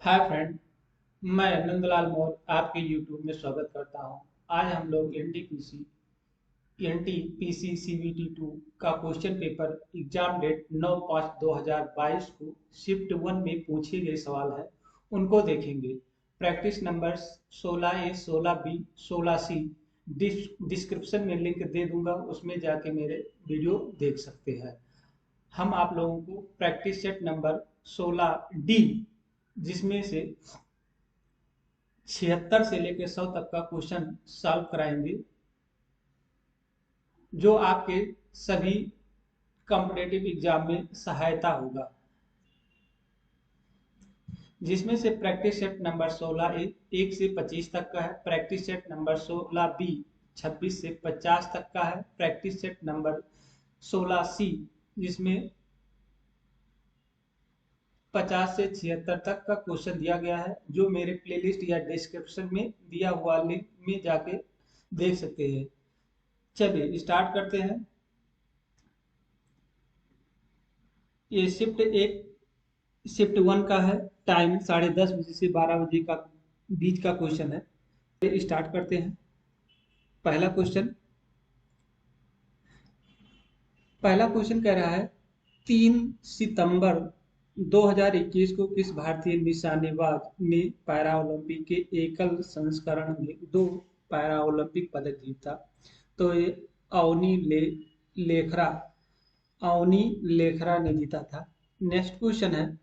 Hi friend, मैं नंदलाल मौर्य आपके YouTube में स्वागत करता हूं। आज हम लोग एनटीपीसी सीबीटी 2 का क्वेश्चन पेपर एग्जाम डेट 9/5/2022 को शिफ्ट 1 में पूछे गए सवाल है उनको देखेंगे। Practice numbers 16A, 16B, 16C description में लिंक दे दूंगा, उसमें जाके मेरे वीडियो देख सकते हैं। हम आप लोगों को प्रैक्टिस सेट नंबर 16D, जिसमें से 76 से लेकर 100 तक का क्वेश्चन सॉल्व कराएंगे, जो आपके सभी कॉम्पिटेटिव एग्जाम में सहायता होगा। जिसमें से प्रैक्टिस सेट नंबर 16 1 से 25 तक का है। प्रैक्टिस सेट नंबर 16B 26 से 50 तक का है। प्रैक्टिस सेट नंबर 16C जिसमें 50 से 76 तक का क्वेश्चन दिया गया है, जो मेरे प्लेलिस्ट या डिस्क्रिप्शन में दिया हुआ लिंक में जाके देख सकते हैं। चलिए स्टार्ट करते हैं। ये शिफ्ट 1 का है। टाइम 10:30 बजे से 12 बजे का बीच का क्वेश्चन है। स्टार्ट करते हैं। पहला क्वेश्चन पहला क्वेश्चन कह रहा है 3 सितंबर 2021 को किस भारतीय निशानेबाज ने पैरा ओलंपिक के एकल संस्करण में 2 पैरा ओलंपिक पदक जीता? तो ये अवनी लेखरा अवनी लेखरा ने जीता था। नेक्स्ट क्वेश्चन है,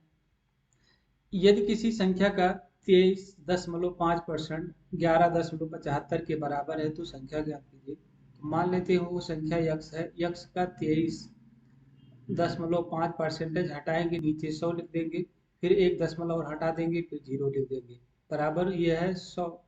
यदि किसी संख्या का 23.5% 11.75 के बराबर है तो संख्या ज्ञात कीजिए। तो मान लेते हो वो संख्या यक्स है। यक्स का 23.5% हटाएंगे, नीचे 100 लिख देंगे, फिर एक दशमलव और हटा देंगे, फिर 0 लिख देंगे। बराबर ये है 100।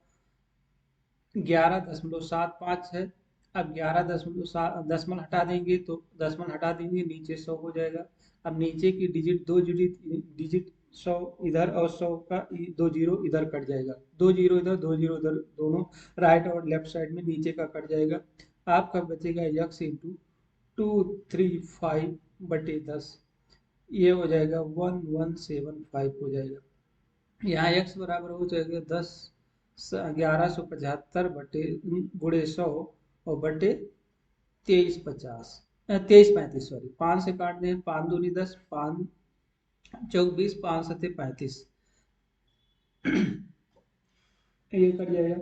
11.75 है। अब 11 दशमलव हटा देंगे तो दशमलव हटा देंगे, नीचे 100 हो जाएगा। अब नीचे की डिजिट दो डिजिट 100 इधर और 100 का 2 जीरो इधर कट जाएगा। 2 जीरो इधर 2 जीरो इधर, दोनों राइट और लेफ्ट साइड में नीचे का कट जाएगा। आपका बचेगा यक्स इंटू 235/10। ये हो जाएगा 1175 हो जाएगा। यहाँ x बराबर हो जाएगा 1175/100 और बटे 2335, सॉरी 5 से काट दें, 5 दूनी 10, 5 चौक 20, 5 सत्ते 35, ये कट जाएगा।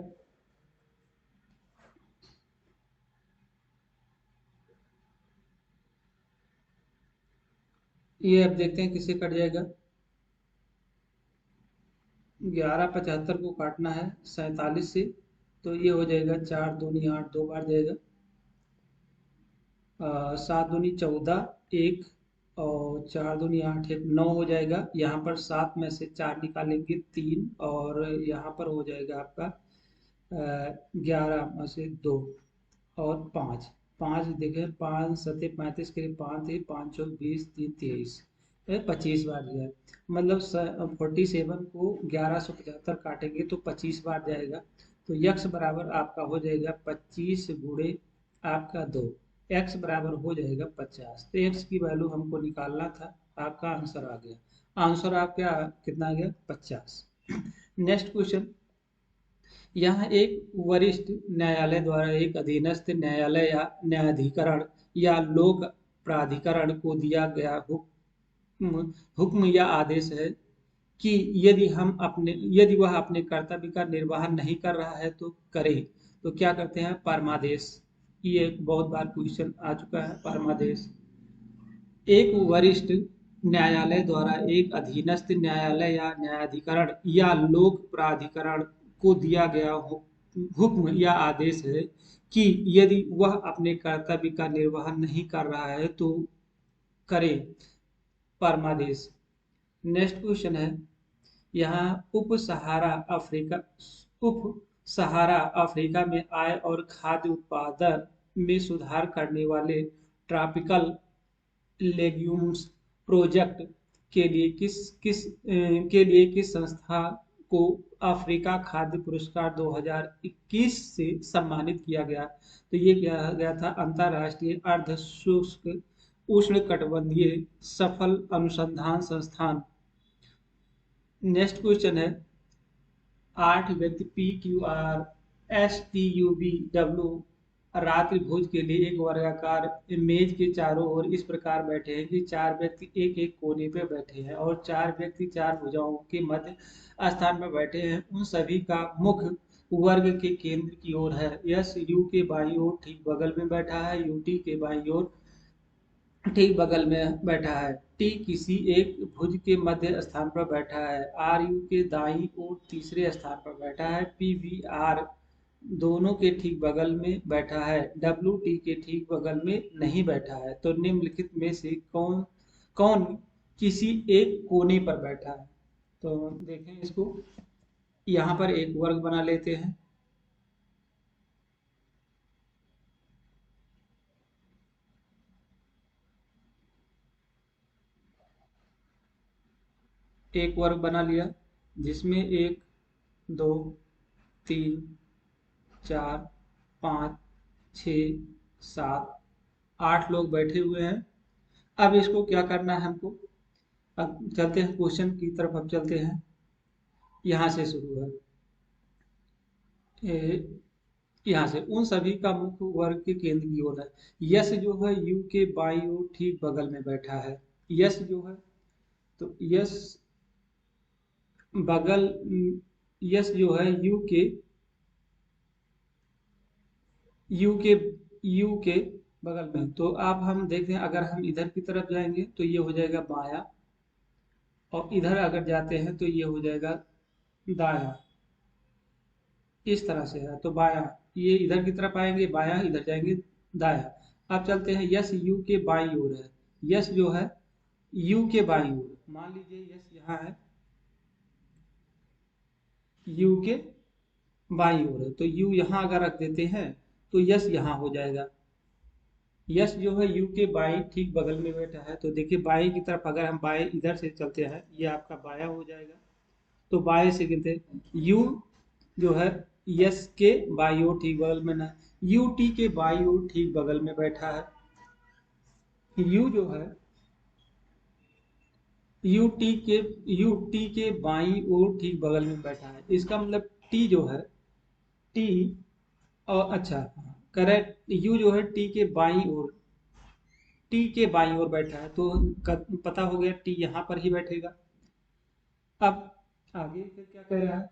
ये अब देखते हैं किससे कट जाएगा। 1175 को काटना है 47 से, तो ये हो जाएगा 4 दूनी 8, 2 बार जाएगा। 7 दूनी 14, 1 और 4 दूनी 8, 1 9 हो जाएगा। यहाँ पर 7 में से 4 निकालेंगे 3, और यहाँ पर हो जाएगा आपका 11 में से 2 और 5। 5 देखें, 5 सत्ते 35 के लिए 5 थे, 5 चौक 20, 3 23, 25 बार गया। मतलब 47 को 1175 काटेंगे तो 25 बार जाएगा। तो यक्स बराबर आपका हो जाएगा 25 गुणे आपका 2। एक्स बराबर हो जाएगा 50। तो एक्स की वैल्यू हमको निकालना था, आपका आंसर आ गया। आंसर आपका कितना आ गया? 50। नेक्स्ट क्वेश्चन, यहाँ एक वरिष्ठ न्यायालय द्वारा एक अधीनस्थ न्यायालय या न्यायाधिकरण या लोक प्राधिकरण को दिया गया हुक्म या आदेश है कि यदि वह अपने कर्तव्य का निर्वहन नहीं कर रहा है तो करे। तो क्या करते हैं? परमादेश। ये एक बहुत बार क्वेश्चन आ चुका है। परमादेश, एक वरिष्ठ न्यायालय द्वारा एक अधीनस्थ न्यायालय या न्यायाधिकरण या लोक प्राधिकरण को दिया गया हुक्म या आदेश है कि यदि वह अपने कर्तव्य का निर्वहन नहीं कर रहा है तो करे। परमादेश। नेक्स्ट क्वेश्चन है, यहाँ उप सहारा अफ्रीका में आय और खाद्य उत्पादन में सुधार करने वाले ट्रॉपिकल लेग्यूम्स प्रोजेक्ट के लिए किस संस्था को अफ्रीका खाद्य पुरस्कार 2021 से सम्मानित किया गया? तो ये किया गया था अंतर्राष्ट्रीय अर्ध शुष्क उष्णकटिबंधीय सफल अनुसंधान संस्थान नेक्स्ट क्वेश्चन है, 8 व्यक्ति PQRSTUV रात्रि भोज के लिए एक वर्गाकार मेज के चारों ओर इस प्रकार बैठे हैं कि 4 व्यक्ति एक एक कोने पर बैठे हैं और 4 व्यक्ति 4 भुजाओं के मध्य स्थान पर बैठे हैं। उन सभी का मुख वर्ग के केंद्र की ओर है। यस यू के बाईं ओर ठीक बगल में बैठा है, यूटी के बाईं ओर ठीक बगल में बैठा है, टी किसी एक भुज के मध्य स्थान पर बैठा है, आर यू के दाईं ओर तीसरे स्थान पर बैठा है, पी वी आर दोनों के ठीक बगल में बैठा है, डब्ल्यू टी के ठीक बगल में नहीं बैठा है। तो निम्नलिखित में से कौन कौन किसी एक कोने पर बैठा है? तो देखें इसको, यहाँ पर एक वर्ग बना लेते हैं। एक वर्ग बना लिया जिसमें 1 2 3 4 5 6 7 8 लोग बैठे हुए हैं। अब इसको क्या करना है हमको? अब चलते हैं क्वेश्चन की तरफ, अब चलते हैं। यहाँ से शुरू है, यहाँ से उन सभी का मुख्य वर्ग के केंद्र की ओर है। यश जो है यू के बाईं ओर ठीक बगल में बैठा है। यश जो है, तो यश बगल, यश जो है यू के यू के बगल में। तो अब हम देखते हैं, अगर हम इधर की तरफ जाएंगे तो ये हो जाएगा बायां, और इधर अगर जाते हैं तो ये हो जाएगा दायां। इस तरह से है, तो बायां, ये इधर की तरफ आएंगे बायां, इधर जाएंगे दायां। अब चलते हैं, यस यू के बाईं ओर है। यस जो है यू के बाईं ओर, मान लीजिए यस यहाँ है, यू के बाईं ओर है, तो यू यहाँ अगर रख देते हैं तो यस यहाँ हो जाएगा। यस जो है यू के बाईं ठीक बगल में बैठा है, तो देखिए बाईं की तरफ अगर हम बाएं इधर से चलते हैं, ये आपका बायां हो जाएगा। तो बाएं से गिनते, यू जो है यस के बाई ओर ठीक बगल में ना, यू टी के बाई ओर ठीक बगल में बैठा है। यू जो है यू टी के यू टी के बाई ओर ठीक बगल में बैठा है। इसका मतलब टी जो है, टी, और अच्छा करेक्ट, यू जो है टी के बाई ओर, टी के बाई ओर बैठा है, तो पता हो गया टी यहाँ पर ही बैठेगा। अब आगे फिर क्या कह रहा है,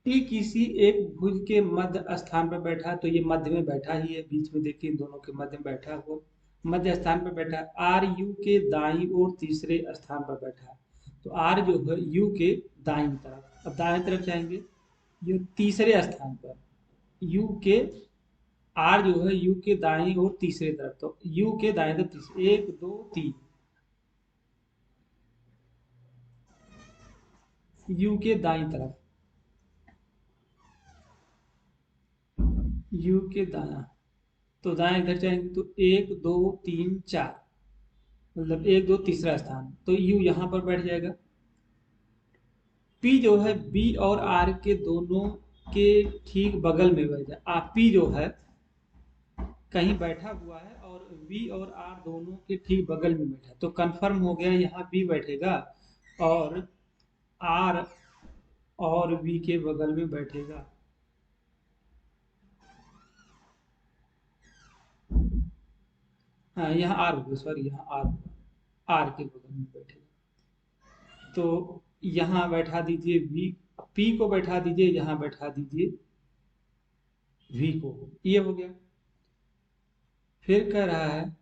टी किसी एक भुज के मध्य स्थान पर बैठा है, तो ये मध्य में बैठा ही है, बीच में देखिए इन दोनों के मध्य में बैठा हुआ, मध्य स्थान पर बैठा है। आर यू के दाईं ओर तीसरे स्थान पर बैठा है, तो आर जो है यू के दाईं तरफ, अब दाएं तरफ जाएंगे, यू तीसरे स्थान पर, यू के, आर जो है यू के दाईं ओर तीसरे तरफ, तो यू के दाईं तरफ तीसरे, 1 2 3, यू के दाईं तरफ, यू के दाया, तो दाएं इधर जाएंगे तो 1 2 3 4, मतलब 1 2 तीसरा स्थान, तो यू यहाँ पर बैठ जाएगा। पी जो है बी और आर के दोनों के ठीक बगल में बैठ जाए, पी जो है कहीं बैठा हुआ है और बी और आर दोनों के ठीक बगल में बैठा है, तो कंफर्म हो गया यहाँ बी बैठेगा और आर और बी के बगल में बैठेगा। हाँ यहाँ आर होगा, सॉरी यहाँ आर होगा, आर के बगल में बैठेगा। तो यहाँ बैठा दीजिए वी, पी को बैठा दीजिए, यहाँ बैठा दीजिए वी को, ये हो गया। फिर कह रहा है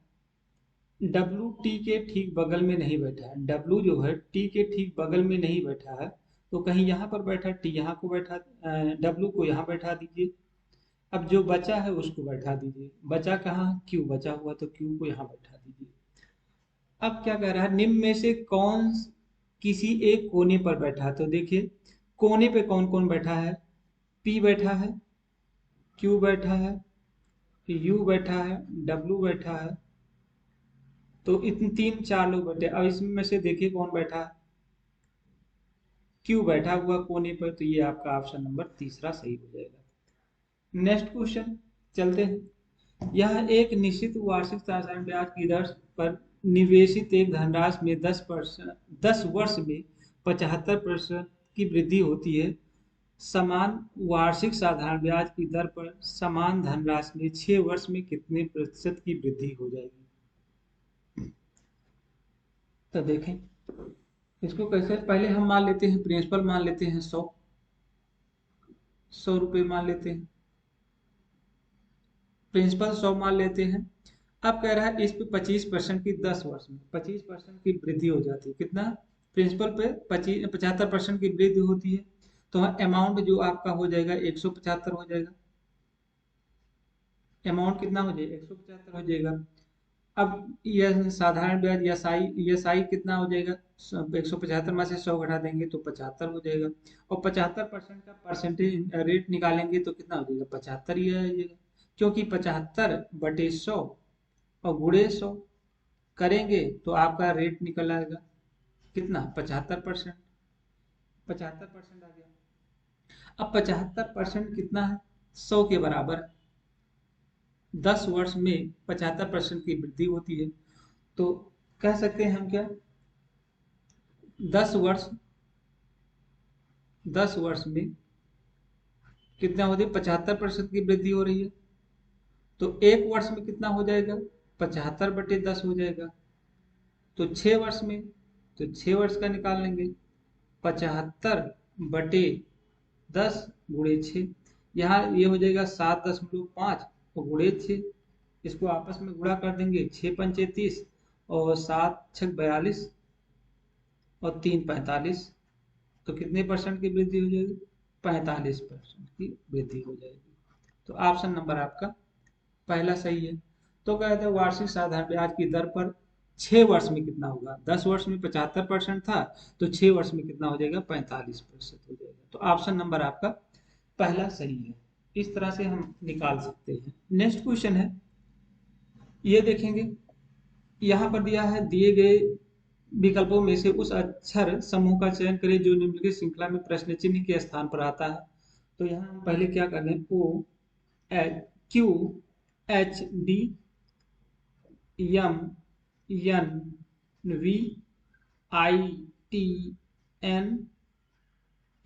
डब्लू टी के ठीक बगल में नहीं बैठा है, डब्लू जो है टी के ठीक बगल में नहीं बैठा है, तो कहीं यहाँ पर बैठा, टी यहाँ को बैठा, डब्लू को यहाँ बैठा दीजिए। अब जो बचा है उसको बैठा दीजिए, बचा कहाँ, क्यू बचा हुआ, तो क्यू को यहाँ बैठा दीजिए। अब क्या कह रहा है, निम्न में से कौन किसी एक कोने पर बैठा है? तो देखिए कोने पे कौन कौन बैठा है, पी बैठा है, क्यू बैठा है, यू बैठा है, डब्लू बैठा है, तो इतने 3 4 लोग बैठे। अब इसमें से देखिए कौन बैठा है, क्यू बैठा हुआ कोने पर, तो ये आपका ऑप्शन नंबर तीसरा सही हो जाएगा। नेक्स्ट क्वेश्चन चलते हैं। यह एक निश्चित वार्षिक साधारण ब्याज की दर पर निवेशित एक धनराशि में 10% 10 वर्ष में 75% की वृद्धि होती है, समान वार्षिक साधारण ब्याज की दर पर समान धनराशि में 6 वर्ष में कितने प्रतिशत की वृद्धि हो जाएगी? तो देखें इसको कैसे, पहले हम मान लेते हैं प्रिंसिपल मान लेते हैं 100 रुपये मान लेते हैं, प्रिंसिपल 100 मान लेते हैं। अब कह रहा है इस पे 25% की 10 वर्ष में 25% की वृद्धि हो जाती है, कितना? प्रिंसिपल पे 75% की वृद्धि होती है, तो अमाउंट जो आपका हो जाएगा 175 हो जाएगा। अमाउंट कितना हो जाएगा? 175 हो जाएगा। अब यह साधारण ब्याज एस आई कितना हो जाएगा? 175 में से 100 घटा देंगे तो 75 हो जाएगा, और 75% का परसेंटेज रेट निकालेंगे तो कितना हो जाएगा? 75 ही आ जाएगा, क्योंकि 75/100 और गुणे 100 करेंगे तो आपका रेट निकल आएगा कितना? 75%। 75% आ गया। अब 75% कितना है? 100 के बराबर है। 10 वर्ष में 75% की वृद्धि होती है, तो कह सकते हैं हम क्या? 10 वर्ष 10 वर्ष में कितना होती है? 75% की वृद्धि हो रही है, तो 1 वर्ष में कितना हो जाएगा? 75/10 हो जाएगा। तो 6 वर्ष में, तो 6 वर्ष का निकाल लेंगे, 75/10 गुणे 6, यहाँ ये हो जाएगा 7.5 और गुणे 6, इसको आपस में गुणा कर देंगे, 6×5 = 30 और 7×6 = 42 और 3 45, तो कितने परसेंट की वृद्धि हो जाएगी? 45% की वृद्धि हो जाएगी। तो ऑप्शन नंबर आपका पहला सही है। तो कहते हैं वार्षिक साधारण ब्याज की दर पर 6 वर्ष में कितना होगा? 10 वर्ष में 75% था, तो 6 वर्ष में कितना हो जाएगा? 45% हो जाएगा। तो ऑप्शन नंबर आपका पहला सही है। इस तरह से हम निकाल सकते हैं। नेक्स्ट क्वेश्चन है, ये देखेंगे, यहाँ पर दिया है दिए गए विकल्पों में से उस अक्षर समूह का चयन करें जो निम्नलिखित श्रृंखला में प्रश्न चिन्ह के स्थान पर आता है। तो यहाँ हम पहले क्या कर लें, O H Q H D M N V I T N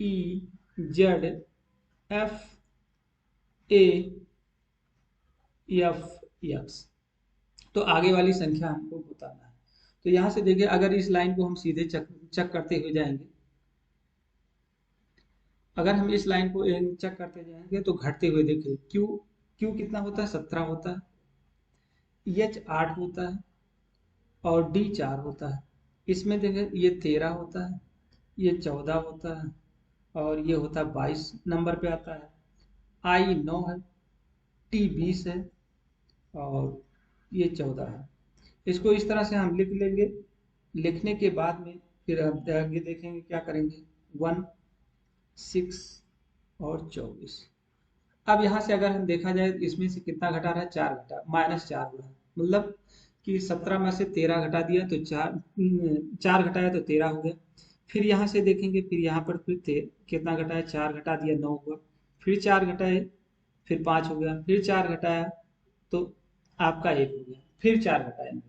E Z F A F X. तो आगे वाली संख्या हमको बताना है। तो यहाँ से देखिए, अगर इस लाइन को हम सीधे चेक चेक करते हुए जाएंगे, अगर हम इस लाइन को चेक करते जाएंगे तो घटते हुए देखिए, क्यू क्यू कितना होता है? 17 होता है, एच 8 होता है और डी 4 होता है। इसमें देखिए ये 13 होता है, ये 14 होता है और ये होता है 22 नंबर पे आता है। आई 9 है, टी 20 है और ये 14 है। इसको इस तरह से हम लिख लेंगे। लिखने के बाद में फिर अब आगे देखेंगे क्या करेंगे, 1 6 और 24। अब यहाँ से अगर हम देखा जाए तो इसमें से कितना घटा रहा है? 4 घटा, -4 हो रहा है, मतलब कि 17 में से 13 घटा दिया तो 4 घटाया तो 13 हो गया। फिर यहाँ से देखेंगे, फिर यहाँ पर फिर कितना घटाया? 4 घटा दिया 9 हुआ, फिर 4 घटाए फिर 5 हो गया, फिर 4 घटाया तो आपका 1 हो गया, फिर 4 घटाएंगे।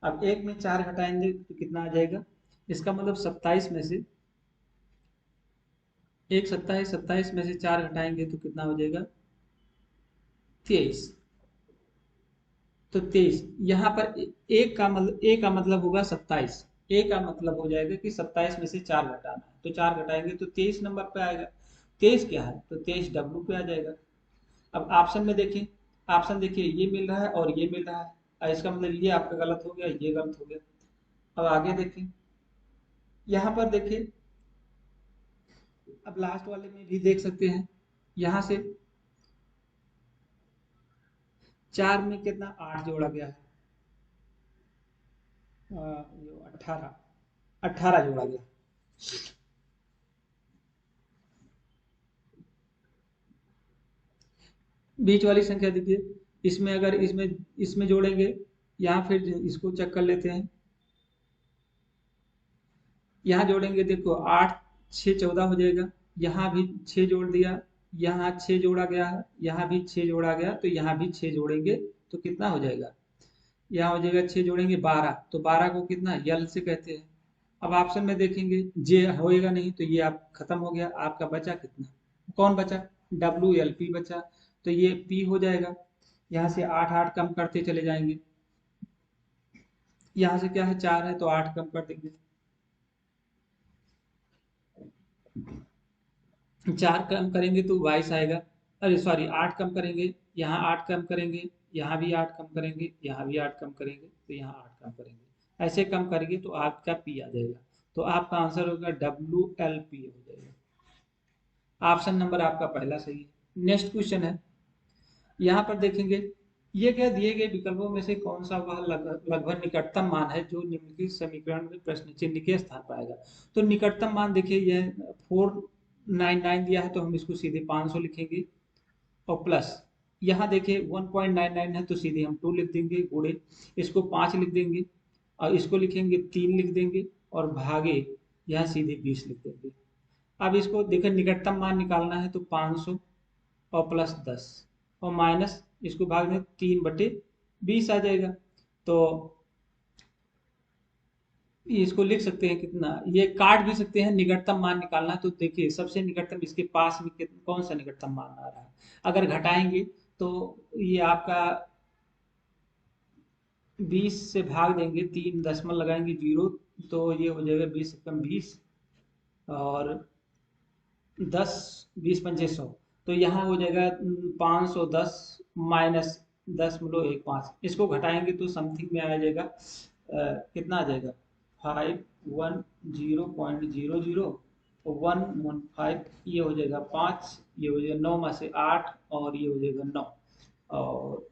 अब 1 में 4 घटाएंगे तो कितना आ जाएगा? इसका मतलब 27 में से एक 27, 27 में से 4 घटाएंगे तो कितना हो जाएगा? 23। तो 23 यहाँ पर एक का मतलब, ए का मतलब होगा 27, ए का मतलब हो जाएगा कि 27 में से 4 घटाना है, तो 4 घटाएंगे तो 23 नंबर पे आएगा। 23 क्या है? तो 23 डब्ल्यू पे आ जाएगा। अब ऑप्शन में देखिए, ऑप्शन देखिए, ये मिल रहा है और ये मिल रहा है, इसका मतलब ये आपका गलत हो गया, ये गलत हो गया। अब आगे देखिए, यहाँ पर देखिए, अब लास्ट वाले में भी देख सकते हैं, यहाँ से 4 में कितना? 8 जोड़ा गया है, 18 18 जोड़ा गया। बीच वाली संख्या देखिए, इसमें अगर इसमें इसमें जोड़ेंगे, यहाँ फिर इसको चेक कर लेते हैं, यहाँ जोड़ेंगे, देखो 8 6 14 हो जाएगा, यहाँ भी 6 जोड़ दिया, यहाँ 6 जोड़ा गया है, यहाँ भी 6 जोड़ा गया, तो यहाँ भी 6 जोड़ेंगे तो कितना हो जाएगा? यहाँ हो जाएगा 6 जोड़ेंगे 12, तो 12 को कितना यल से कहते हैं, अब ऑप्शन में देखेंगे जे होएगा नहीं, तो ये आप खत्म हो गया। आपका बचा कितना, कौन बचा, WLP बचा, तो ये P हो जाएगा। यहाँ से 8 8 कम करते चले जाएंगे, यहाँ से क्या है 4 है, तो 8 कम कर देंगे, 4 कम करेंगे तो 22 आएगा। अरे सॉरी, 8 कम करेंगे, यहाँ 8 कम करेंगे, यहाँ भी 8 कम करेंगे, यहाँ भी 8 कम करेंगे, तो यहाँ 8 कम करेंगे, ऐसे कम करेंगे तो आपका P आ जाएगा। तो आपका आंसर होगा WLP हो जाएगा। ऑप्शन नंबर आपका पहला सही है। नेक्स्ट क्वेश्चन है, यहाँ पर देखेंगे ये क्या दिए गए विकल्पों में से कौन सा वह लगभग निकटतम मान है जो निम्नलिखित समीकरण में प्रश्न चिन्ह के स्थान पाएगा। तो निकटतम मान देखिए, यह 499 दिया है, तो हम इसको सीधे 500 लिखेंगे, और प्लस यहाँ देखिए 1.99 है, तो सीधे हम 2 लिख देंगे, गुणे इसको 5 लिख देंगे, और इसको लिखेंगे 3 लिख देंगे, और भागे यहाँ सीधे 20 लिख देंगे। अब इसको देखिए निकटतम मान निकालना है, तो 500 और प्लस 10 और माइनस इसको भाग दें, 3/20 आ जाएगा। तो इसको लिख सकते हैं कितना, ये काट भी सकते हैं, निकटतम मान निकालना है, तो देखिए सबसे निकटतम इसके पास में कौन सा निकटतम मान आ रहा है। अगर घटाएंगे तो ये आपका 20 से भाग देंगे, 3 दशमलव लगाएंगे 0, तो ये हो जाएगा 20 से कम 20, और 10 20 पंचे 100, तो यहाँ हो जाएगा 510 माइनस 10.15। इसको घटाएंगे तो समथिंग में आ जाएगा कितना आ जाएगा, 510.00 115, ये हो जाएगा 5, ये हो जाएगा 9 में से 8, और ये हो जाएगा 9 और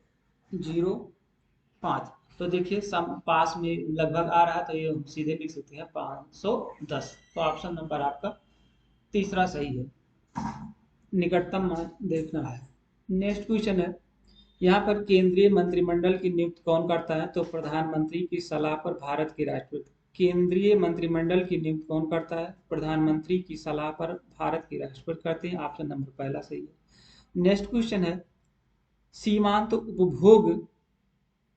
0.5। तो देखिए सम पास में लगभग आ रहा, तो ये हम सीधे लिख सकते हैं 510। तो ऑप्शन नंबर आपका तीसरा सही है, निकटतम मान देखना है। नेक्स्ट क्वेश्चन है, यहाँ पर केंद्रीय मंत्रिमंडल की नियुक्ति कौन करता है। तो प्रधानमंत्री की सलाह पर भारत के राष्ट्रपति। केंद्रीय मंत्रिमंडल की नियुक्ति कौन करता है, प्रधानमंत्री की सलाह पर भारत के राष्ट्रपति करते हैं। ऑप्शन नंबर पहला सही है। नेक्स्ट क्वेश्चन है, सीमांत उपभोग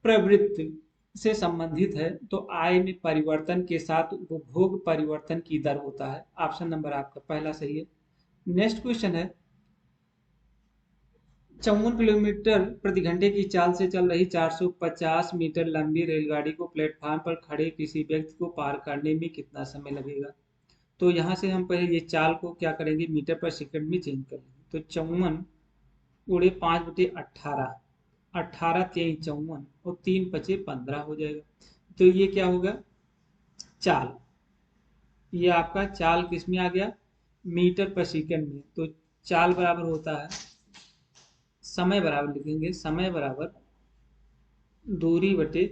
प्रवृत्ति से संबंधित है, तो आय में परिवर्तन के साथ उपभोग परिवर्तन की दर होता है। ऑप्शन नंबर आपका पहला सही है। नेक्स्ट क्वेश्चन है, 54 किलोमीटर प्रति घंटे की चाल से चल रही 450 मीटर लंबी रेलगाड़ी को प्लेटफार्म पर खड़े किसी व्यक्ति को पार करने में कितना समय लगेगा। तो यहाँ से हम पहले ये चाल को क्या करेंगे, मीटर पर सेकंड में चेंज कर लेंगे। तो 54 गुणे 5/18, 18 3 54, और 3 5 15 हो जाएगा। तो ये क्या होगा, चाल, ये आपका चाल किस में आ गया, मीटर पर सेकंड में। तो चाल बराबर होता है, समय बराबर लिखेंगे, समय बराबर दूरी बटे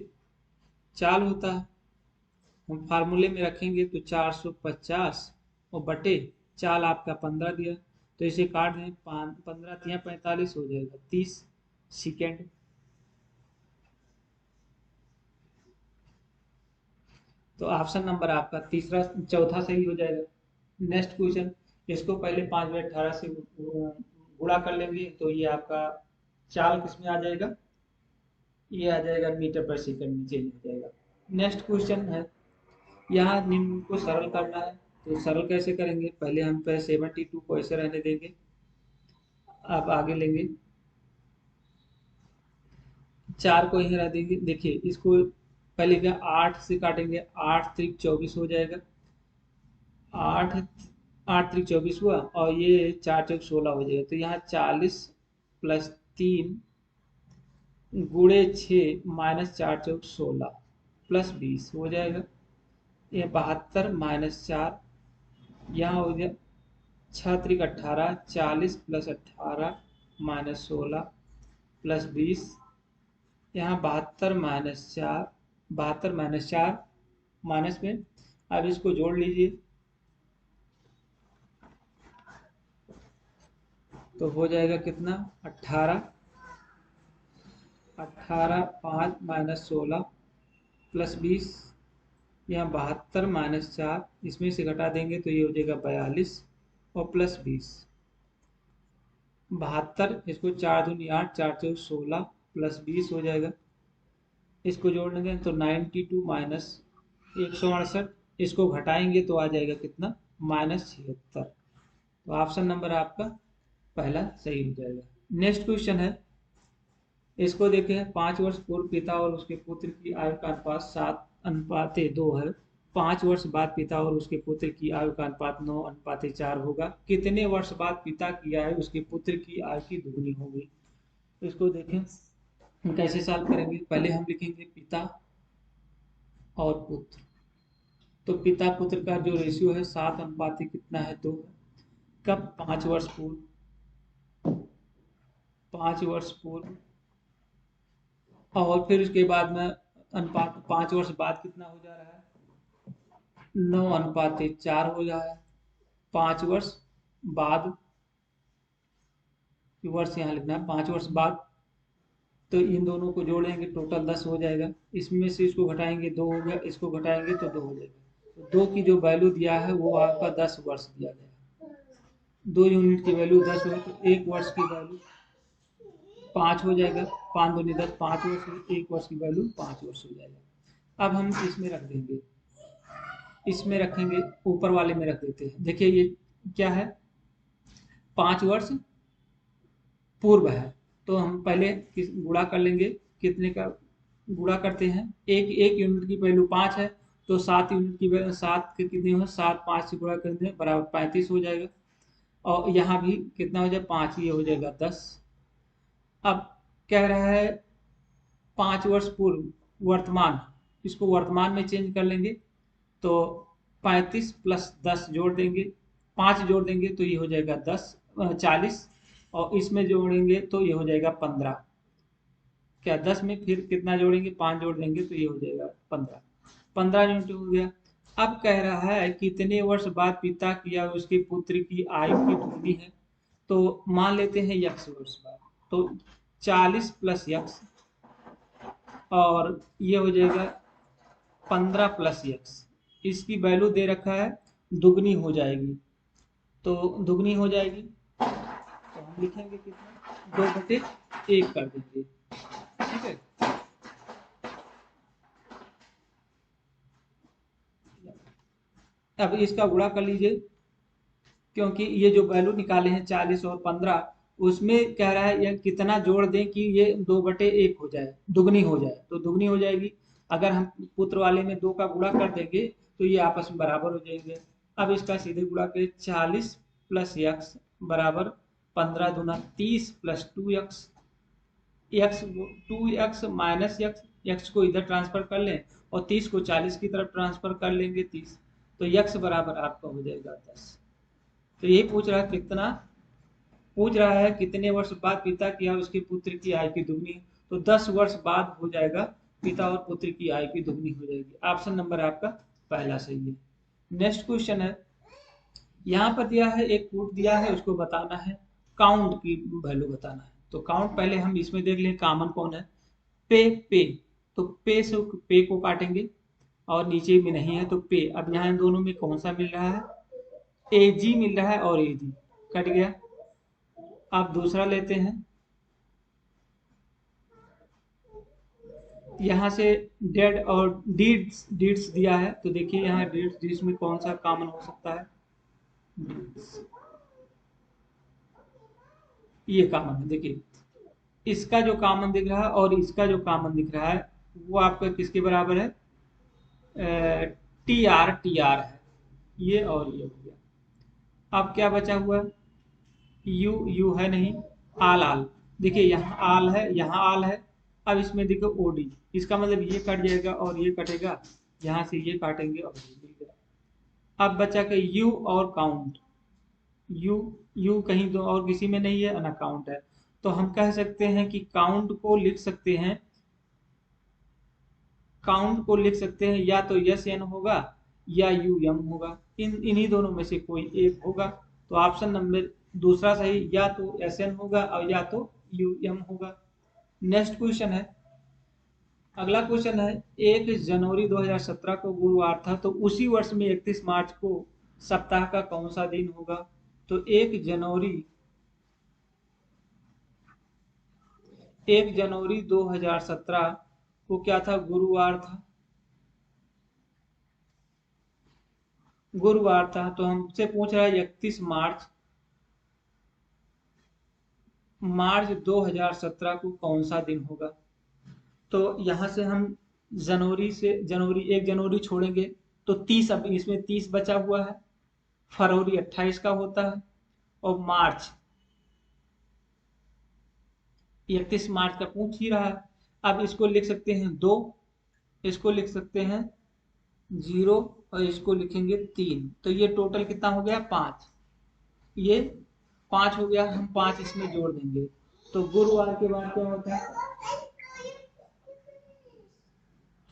चाल होता है। हम फार्मूले में रखेंगे तो 450 और बटे चाल आपका 15 दिया, तो इसे काट दें, 15 3 45 हो जाएगा 30 सेकेंड। तो ऑप्शन नंबर आपका तीसरा चौथा सही हो जाएगा। नेक्स्ट क्वेश्चन, इसको पहले 5/18 से गुणा कर लेंगे, तो ये आपका चाल किस में आ जाएगा, ये आ जाएगा मीटर पर सेकंड में चेंज हो जाएगा। नेक्स्ट क्वेश्चन है, यहाँ निम्न को सरल करना है, तो सरल कैसे करेंगे, पहले हम 72 को ऐसे रहने देंगे, अब आगे लेंगे 4 को यहीं रह देंगे। देखिए इसको पहले क्या 8 से काटेंगे, 8 त्रिक 24 हो जाएगा, 8 8 त्रिक 24 हुआ, और ये 4 चौक 16 हो जाएगा। तो यहाँ 40 प्लस 3 गुणे 6 माइनस 4 चौक 16 प्लस 20 हो जाएगा। ये 72 माइनस 4, यहाँ हो गया 6 त्रिक 18, 40 प्लस 18 माइनस 16 प्लस 20, यहाँ 72 माइनस 4 माइनस में, अब इसको जोड़ लीजिए, तो हो जाएगा कितना 18, 18 5 माइनस 16 प्लस 20, यहाँ 72 माइनस 4, इसमें से घटा देंगे तो ये हो जाएगा 42 और प्लस 20, 72, इसको 4 दूनी 8, 4 चौक 16 प्लस 20 हो जाएगा। इसको जोड़ लेंगे तो 92 माइनस 168 इसको घटाएंगे तो आ जाएगा कितना, -76। तो ऑप्शन नंबर आपका पहला सही हो जाएगा। नेक्स्ट क्वेश्चन है, इसको देखें। 5 वर्ष पूर्व पिता और उसके पुत्र की आयु का अनुपात 7:2 है। 5 वर्ष बाद पिता और उसके पुत्र की आयु का अनुपात 9:4 होगा। कितने वर्ष बाद पिता की आयु उसके पुत्र की आयु की दुगनी होगी। तो इसको देखें हम कैसे सॉल्व करेंगे। पहले हम लिखेंगे पिता और पुत्र। तो पिता पुत्र का जो रेशियो है 7 अनुपात कितना है, 2। कब, 5 वर्ष पूर्व। 5 वर्ष पूर्व और फिर उसके बाद में अनुपात 5 वर्ष बाद कितना हो जा रहा है, 9:4 हो रहा है। 5 वर्ष बाद, वर्ष यहाँ लिखना है, 5 वर्ष बाद। तो इन दोनों को जोड़ेंगे टोटल 10 हो जाएगा। इसमें से इसको घटाएंगे 2 हो गया, इसको घटाएंगे तो 2 हो जाएगा। तो 2 की जो वैल्यू दिया है वो आपका 10 वर्ष दिया गया। 2 यूनिट की वैल्यू 10 हो तो 1 वर्ष की वैल्यू 5 हो जाएगा। 5 दूनी 10, 5 वर्ष, 1 वर्ष की वैल्यू 5 वर्ष हो जाएगा। अब हम इसमें रख देंगे, इसमें रखेंगे, ऊपर वाले में रख देते हैं। देखिए ये क्या है, 5 वर्ष पूर्व है। तो हम पहले गुणा कर लेंगे, कितने का गुणा करते हैं, एक एक यूनिट की वैल्यू 5 है। तो 7 यूनिट की वैल्यू 7 के कितने हो, 7 5 से गुणा करते हैं बराबर 35 हो जाएगा। और यहाँ भी कितना हो जाएगा, 5, ये हो जाएगा 10। अब कह रहा है 5 वर्ष पूर्व वर्तमान, इसको वर्तमान में चेंज कर लेंगे। तो 35 प्लस 10 जोड़ देंगे, 5 जोड़ देंगे तो ये हो जाएगा 40। और इसमें जोड़ेंगे तो ये हो जाएगा 15। क्या 10 में फिर कितना जोड़ेंगे, 5 जोड़ देंगे तो ये हो जाएगा 15। 15 यूनिट हो गया। अब कह रहा है कितने वर्ष बाद पिता की या उसके पुत्र की आयु की दुगनी है। तो मान लेते हैं x वर्ष बाद। तो 40 प्लस x और ये हो जाएगा 15 प्लस x। इसकी वैल्यू दे रखा है दुगनी हो जाएगी। तो दुगनी हो जाएगी तो हम लिखेंगे कितना, 2/1 कर देंगे। ठीक है, अब इसका गुणा कर लीजिए, क्योंकि ये जो वैल्यू निकाले हैं 40 और 15, उसमें कह रहा है ये कितना जोड़ दें कि ये 2/1 हो जाए, दुगनी हो जाए। तो दुगनी हो जाएगी। अगर हम पुत्र वाले में 2 का गुणा कर देंगे तो ये आपस में बराबर हो जाएंगे। अब इसका सीधे गुणा करें, 40 प्लस एक्स बराबर 15 दूना 30 plus 2x। X 2x minus x, x को इधर ट्रांसफर कर लें और 30 को 40 की तरफ ट्रांसफर कर लेंगे 30। तो x बराबर आपका हो जाएगा 10। तो यही पूछ रहा है कितना, पूछ रहा है कितने वर्ष बाद पिता की आयु उसके पुत्र की आयु की दुगनी। तो 10 वर्ष बाद हो जाएगा, पिता और पुत्र की आयु की दुगनी हो जाएगी। ऑप्शन नंबर आपका पहला सही है। नेक्स्ट क्वेश्चन है, यहाँ पर दिया है एक पुट दिया है, उसको बताना है, काउंट की वैल्यू बताना है। तो काउंट पहले हम इसमें देख लें कॉमन कौन है, पे। तो पे से पे को काटेंगे और नीचे में नहीं है तो पे। अब यहाँ इन दोनों में कौन सा मिल रहा है, ए जी मिल रहा है और ए जी कट गया। आप दूसरा लेते हैं, यहाँ से डेड और डीड्स डीड्स दिया है। तो देखिए यहाँ डीड्स डीड्स में कौन सा कॉमन हो सकता है, डीड्स ये कॉमन है। देखिए इसका जो कॉमन दिख रहा है और इसका जो कॉमन दिख रहा है वो आपका किसके बराबर है, टी आर है, ये और ये हो गया। अब क्या बचा हुआ है, यू यू है नहीं, आल आल। देखिए यहाँ आल है, यहाँ आल है। अब इसमें देखो ओडी, इसका मतलब ये कट जाएगा और ये कटेगा, यहाँ से ये काटेंगे और ये मिल गया। अब बचा के यू और काउंट। यू यू कहीं दो और किसी में नहीं है, अनकाउंट है। तो हम कह सकते हैं कि काउंट को लिख सकते हैं, काउंट को लिख सकते हैं या तो यस एन होगा या यू एम होगा, इन्हीं दोनों में से कोई एक होगा। तो ऑप्शन नंबर दूसरा सही, या तो एस एन होगा और या तो यू एम होगा। नेक्स्ट क्वेश्चन है, अगला क्वेश्चन है, 1 जनवरी 2017 को गुरुवार था, तो उसी वर्ष में 31 मार्च को सप्ताह का कौन सा दिन होगा। तो 1 जनवरी 2017 को क्या था, गुरुवार था। गुरुवार था, तो हमसे पूछ रहा है 31 मार्च, मार्च 2017 को कौन सा दिन होगा। तो यहाँ से हम जनवरी 1 जनवरी छोड़ेंगे, तो 30, अब इसमें 30 बचा हुआ है। फरवरी 28 का होता है, और मार्च 31 मार्च का पूछ ही रहा है। अब इसको लिख सकते हैं 2, इसको लिख सकते हैं 0, और इसको लिखेंगे 3, तो ये टोटल कितना हो गया 5। ये 5 हो गया, हम 5 इसमें जोड़ देंगे। तो गुरुवार के बाद क्या होता है,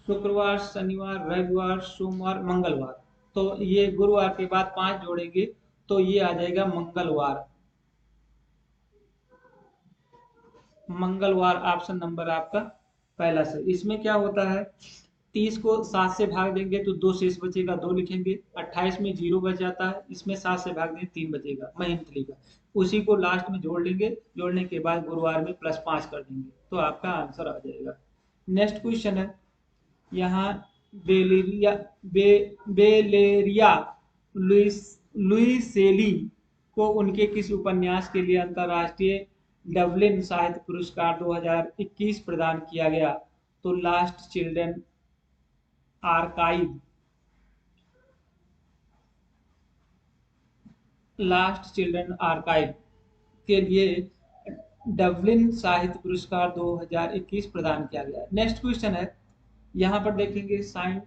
शुक्रवार, शनिवार, रविवार, सोमवार, मंगलवार। तो ये गुरुवार के बाद 5 जोड़ेंगे, तो ये आ जाएगा मंगलवार। मंगलवार ऑप्शन नंबर आपका पहला सही। इसमें क्या होता है, 30 को 7 से भाग देंगे तो 2 शेष बचेगा, 2 लिखेंगे। 28 में 0 बच जाता है, इसमें 7 से भाग देंगे 3 बचेगा, मंथली का। उसी को लास्ट में जोड़ लेंगे, जोड़ने के बाद गुरुवार में +5 कर देंगे, तो आपका आंसर आ जाएगा। नेक्स्ट क्वेश्चन है, यहाँ बेलेरिया बेलेरिया लुइस लुइसेली को उनके किस उपन्यास के लिए अंतर्राष्ट्रीय डबलिन साहित्य पुरस्कार 2021 प्रदान किया गया। तो आर्काइव लास्ट चिल्ड्रन आर्काइव के लिए डबलिन साहित्य पुरस्कार 2021 प्रदान किया गया। नेक्स्ट क्वेश्चन है, यहाँ पर देखेंगे sin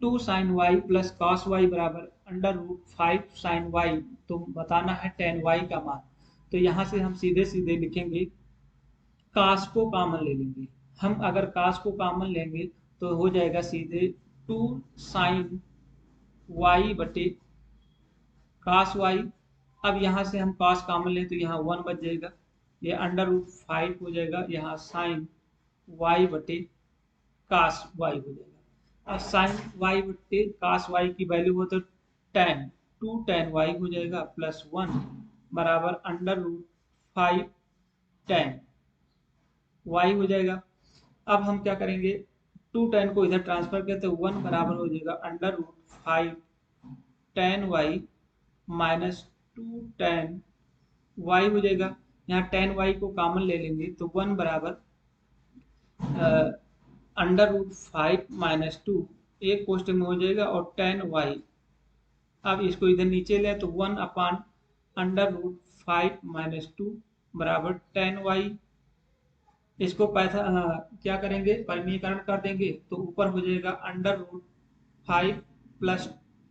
2 sin y plus cos y बराबर √5 sin y, तो बताना है tan y का मान। तो यहाँ से हम सीधे सीधे लिखेंगे, कास को कॉमन ले लेंगे। हम अगर कास को कॉमन लेंगे तो हो जाएगा सीधे 2 sin y बटे कास वाई। अब यहाँ से हम कास कॉमन लें तो यहाँ 1 बच जाएगा, ये √5 हो जाएगा, यहाँ साइन वाई बटे कास वाई हो जाएगा। अब साइन वाई बटे कास वाई की वैल्यू हो तो tan वाई हो जाएगा, +1 बराबर √5 tan वाई हो जाएगा। अब हम क्या करेंगे, 2 tan को इधर ट्रांसफर करते तो 1 बराबर हो जाएगा √5 tan वाई -2 tan वाई हो जाएगा। यहाँ tan वाई को कॉमन ले लेंगे तो 1 बराबर √5 - 2, एक कोष्टक में हो जाएगा, और tan वाई, अब इसको इधर नीचे ले तो 1/√5 - 2 बराबर tan वाई। इसको क्या करेंगे, परिमीकरण कर देंगे तो ऊपर हो जाएगा √5 +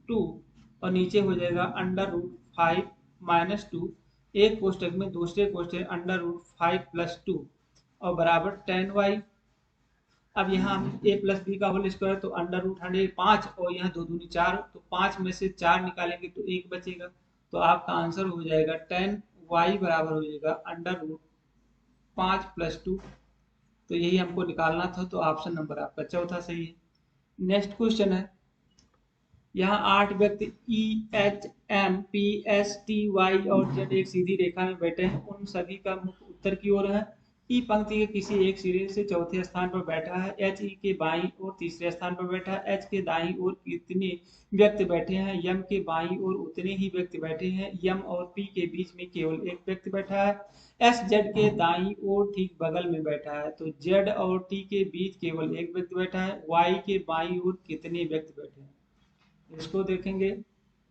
2, और नीचे हो जाएगा √5 - 2, एक कोष्टक में दूसरे कोष्टक √5 + 2, और बराबर tan वाई। अब यहाँ a + b का होल स्क्वायर तो √5, और यहाँ 2 दूनी 4, तो 5 में से 4 निकालेंगे तो 1 बचेगा, तो आपका आंसर हो जाएगा tan वाई बराबर हो जाएगा √5 + 2। तो यही हमको निकालना था, तो ऑप्शन नंबर आपका चौथा सही है। नेक्स्ट क्वेश्चन है, यहाँ 8 व्यक्ति EHMPSTY और Z एक सीधी रेखा में बैठे हैं, उन सभी का मुख उत्तर की ओर है। ई पंक्ति के किसी एक सिरे से चौथे स्थान पर बैठा है, एच ई के बाईं ओर तीसरे स्थान पर बैठा है, एच के दाईं ओर कितने व्यक्ति बैठे हैं, यम के बाईं ओर उतने ही व्यक्ति बैठे हैं, यम और पी के बीच में केवल एक व्यक्ति बैठा है, एस जेड के दाईं ओर ठीक बगल में बैठा है, तो जेड और टी के बीच केवल एक व्यक्ति बैठा है, वाई के बाईं ओर कितने व्यक्ति बैठे हैं। इसको देखेंगे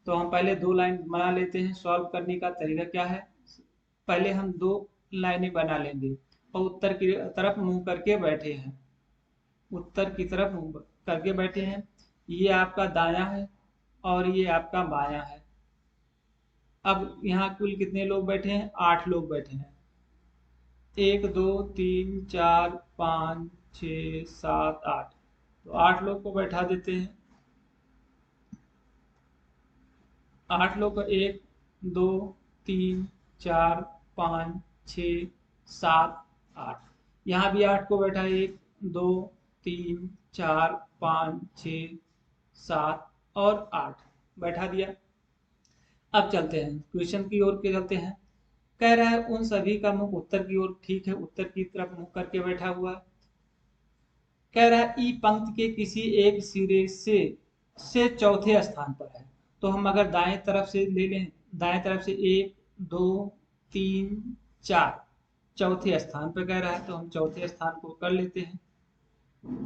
तो हम पहले 2 लाइन बना लेते हैं। सॉल्व करने का तरीका क्या है, पहले हम 2 लाइनें बना लेंगे, और उत्तर की तरफ मुंह करके बैठे हैं, उत्तर की तरफ मुंह करके बैठे हैं। ये आपका दायां है और ये आपका बायां है। अब यहाँ कुल कितने लोग बैठे हैं, 8 लोग बैठे हैं। 1 2 3 4 5 6 7 8, तो 8 लोग को बैठा देते हैं। 8 लोग का 1 2 3 4 5 6 7 8, यहाँ भी 8 को बैठा है, 1 2 3 4 5 6 7 और 8 बैठा दिया। अब चलते हैं क्वेश्चन की ओर के चलते हैं। कह रहा है उन सभी का मुख उत्तर की ओर, ठीक है, उत्तर की तरफ मुख करके बैठा हुआ है। कह रहा है ई पंक्ति के किसी एक सिरे से चौथे स्थान पर है, तो हम अगर दाएं तरफ से ले लें, दाएं तरफ से 1 2 3 4, चौथे स्थान पर कह रहा है तो हम चौथे स्थान को कर लेते हैं।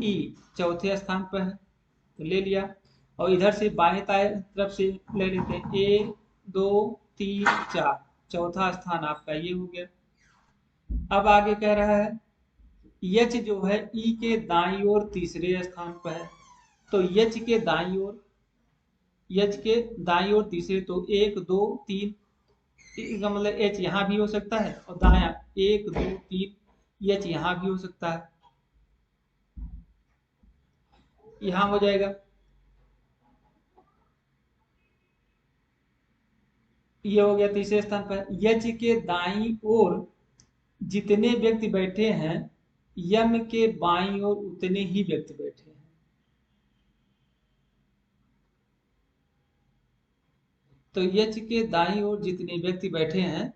ई चौथे स्थान पर है तो ले लिया, और इधर से बाएं तरफ से ले लेते हैं 1 2 3 4, चौथा स्थान आपका ये हो गया। अब आगे कह रहा है यच जो है ई के दाईं ओर तीसरे स्थान पर है, तो यच के दाईं ओर, यच के दाईं ओर तीसरे, तो 1 2 3, इसका मतलब एच यहाँ भी हो सकता है और दाया 1 2 3 एच यहाँ भी हो सकता है, यहाँ हो जाएगा। ये हो गया तीसरे स्थान पर। यच के दाईं ओर जितने व्यक्ति बैठे हैं यम के बाईं ओर उतने ही व्यक्ति बैठे हैं। तो यच के दाईं ओर जितने व्यक्ति बैठे हैं,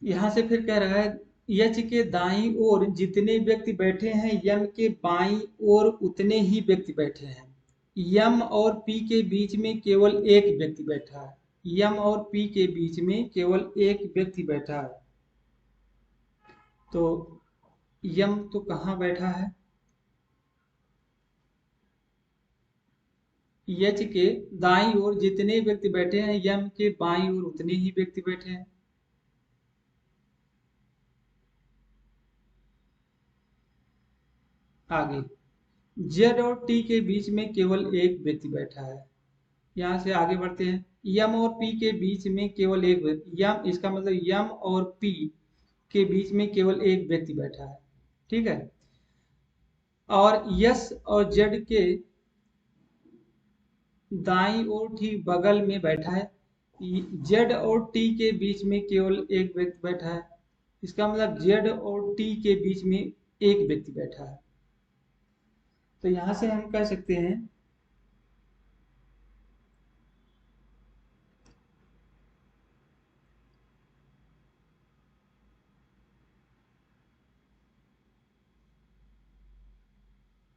यहां से फिर कह रहा है यच के दाईं ओर जितने व्यक्ति बैठे हैं यम के बाईं ओर उतने ही व्यक्ति बैठे हैं। यम और पी के बीच में केवल एक व्यक्ति बैठा है, यम और पी के बीच में केवल एक व्यक्ति बैठा है। तो यम तो कहाँ बैठा है, यच के दाईं ओर जितने व्यक्ति बैठे हैं यम के बाईं ओर उतने ही व्यक्ति बैठे हैं। आगे जेड और टी के बीच में केवल एक व्यक्ति बैठा है। यहां से आगे बढ़ते हैं, यम और पी के बीच में केवल एक व्यक्ति, यम इसका मतलब यम और पी के बीच में केवल एक व्यक्ति बैठा है, ठीक है। और यस और जेड के दाईं ओर ठीक बगल में बैठा है, जेड और टी के बीच में केवल एक व्यक्ति बैठा है, इसका मतलब जेड और टी के बीच में एक व्यक्ति बैठा है। तो यहां से हम कह सकते हैं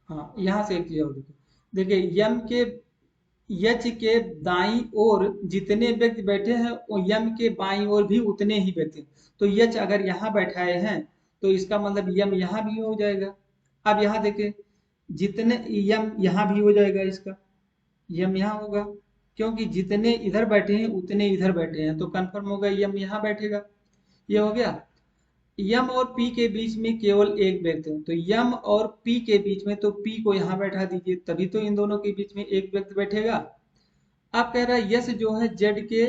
हाँ, यहां से एक चीज और देखो, देखिए यम के यच के दाईं ओर जितने व्यक्ति बैठे हैं वो यम के बाईं ओर भी उतने ही व्यक्ति, तो यच अगर यहाँ बैठाए हैं तो इसका मतलब यम यहाँ भी हो जाएगा। अब यहाँ देखें जितने यम यहाँ भी हो जाएगा, इसका यम यहाँ होगा, क्योंकि जितने इधर बैठे हैं उतने इधर बैठे हैं, तो कंफर्म होगा यम यहाँ बैठेगा। ये हो गया। यम और पी के बीच में केवल एक व्यक्ति है, तो यम और पी के बीच में, तो पी को यहाँ बैठा दीजिए, तभी तो इन दोनों के बीच में एक व्यक्ति बैठेगा। अब कह रहा है यस जो है जेड के,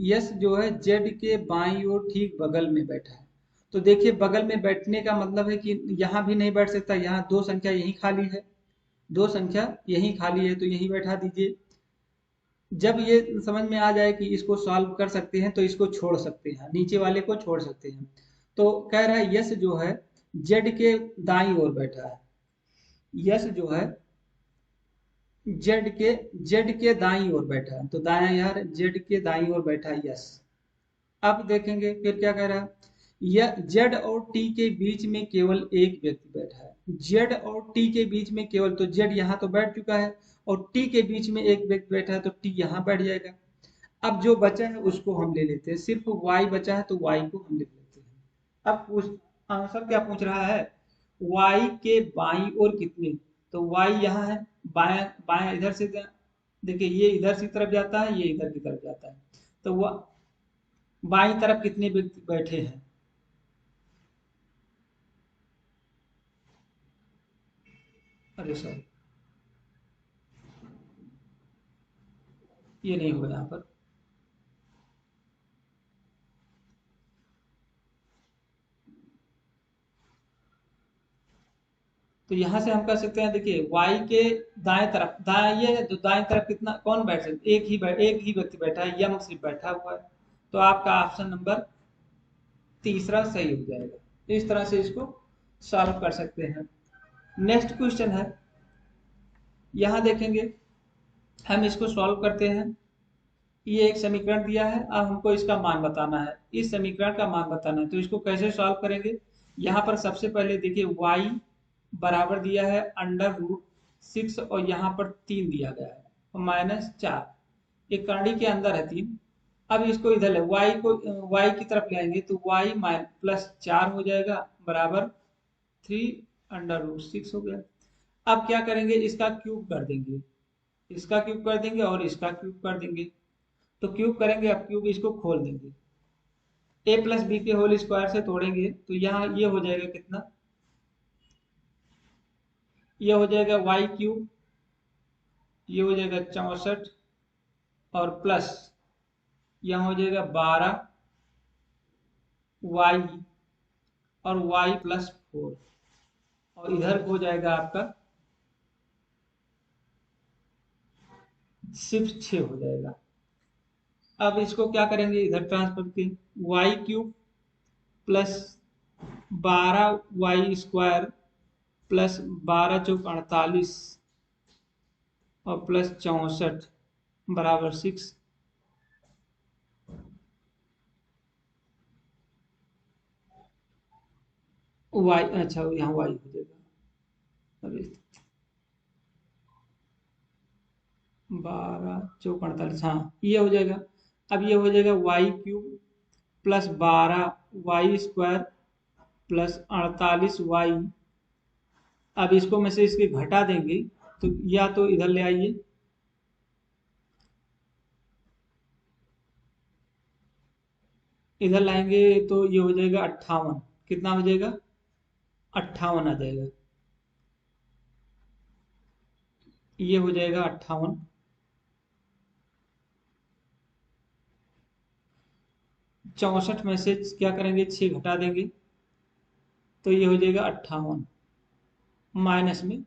यस जो है जेड के बाईं ओर ठीक बगल में बैठा है, तो देखिए बगल में बैठने का मतलब है कि यहाँ भी नहीं बैठ सकता, यहाँ दो संख्या यही खाली है, दो संख्या यही खाली है, तो यही बैठा दीजिए। जब ये समझ में आ जाए कि इसको सॉल्व कर सकते हैं तो इसको छोड़ सकते हैं, नीचे वाले को छोड़ सकते हैं। तो कह रहा है यस जो है जेड के दाईं ओर बैठा है, यस जो है जेड के दाईं ओर बैठा है, तो दाया यार जेड के दाईं ओर बैठा है यस। अब देखेंगे फिर क्या कह रहा है, यह जेड और टी के बीच में केवल एक व्यक्ति बैठा है, जेड और टी के बीच में केवल, तो जेड यहाँ तो बैठ चुका है और टी के बीच में एक व्यक्ति बैठा है, तो टी यहाँ बैठ जाएगा। अब जो बचा है उसको हम ले लेते हैं, सिर्फ वाई बचा है तो वाई को हम ले लेते हैं। अब आंसर क्या पूछ रहा है, वाई के बाईं ओर कितने, तो वाई यहाँ है, बाया बाया इधर से देखिए ये इधर से तरफ जाता है, ये इधर की तरफ जाता है, तो वह बाईं तरफ कितने व्यक्ति बैठे हैं। अरे सॉरी, ये नहीं होगा यहाँ पर। तो यहाँ से हम कह सकते हैं, देखिए y के दाएं तरफ, दाएं ये है तो दाएं तरफ कितना कौन बैठ सकते, एक ही व्यक्ति बैठा है, यम सिर्फ बैठा हुआ है, तो आपका ऑप्शन नंबर तीसरा सही हो जाएगा। इस तरह से इसको सॉल्व कर सकते हैं। नेक्स्ट क्वेश्चन है, यहाँ देखेंगे हम इसको सॉल्व करते हैं। ये एक समीकरण दिया है, अब हमको इसका मान बताना है, इस समीकरण का मान बताना है, तो इसको कैसे सॉल्व करेंगे। यहाँ पर सबसे पहले देखिए y बराबर दिया है अंडर रूट 6 और यहाँ पर 3 दिया गया है, और -4, एक करनी के अंदर है 3। अब इसको इधर ले, y की तरफ ले आएंगे तो y +4 हो जाएगा, बराबर 3√6 हो गया। अब क्या करेंगे, इसका क्यूब कर देंगे, इसका क्यूब कर देंगे और इसका क्यूब कर देंगे। तो क्यूब करेंगे, अब क्यूब इसको खोल देंगे, a+b के होल स्क्वायर से तोड़ेंगे तो यहाँ ये हो जाएगा कितना, ये हो जाएगा y3, ये हो जाएगा 64, और प्लस यहाँ हो जाएगा 12y, और y+4, और इधर हो जाएगा आपका सिर्फ 6 हो जाएगा। अब इसको क्या करेंगे, इधर ट्रांसफर के, y3 प्लस 12y² प्लस 12×4 = 48 और प्लस 64 बराबर 6। y, अच्छा यहाँ y हो जाएगा, अरे 12×4 = 48, हाँ ये हो जाएगा। अब ये हो जाएगा y3 plus 12y² plus 48y। अब इसको में से इसके घटा देंगे तो या तो इधर ले आइए, इधर लाएंगे तो ये हो जाएगा 58, कितना हो जाएगा, 58 आ जाएगा, ये हो जाएगा 58। 64 में से क्या करेंगे, 6 घटा देंगे तो ये हो जाएगा 58, माइनस में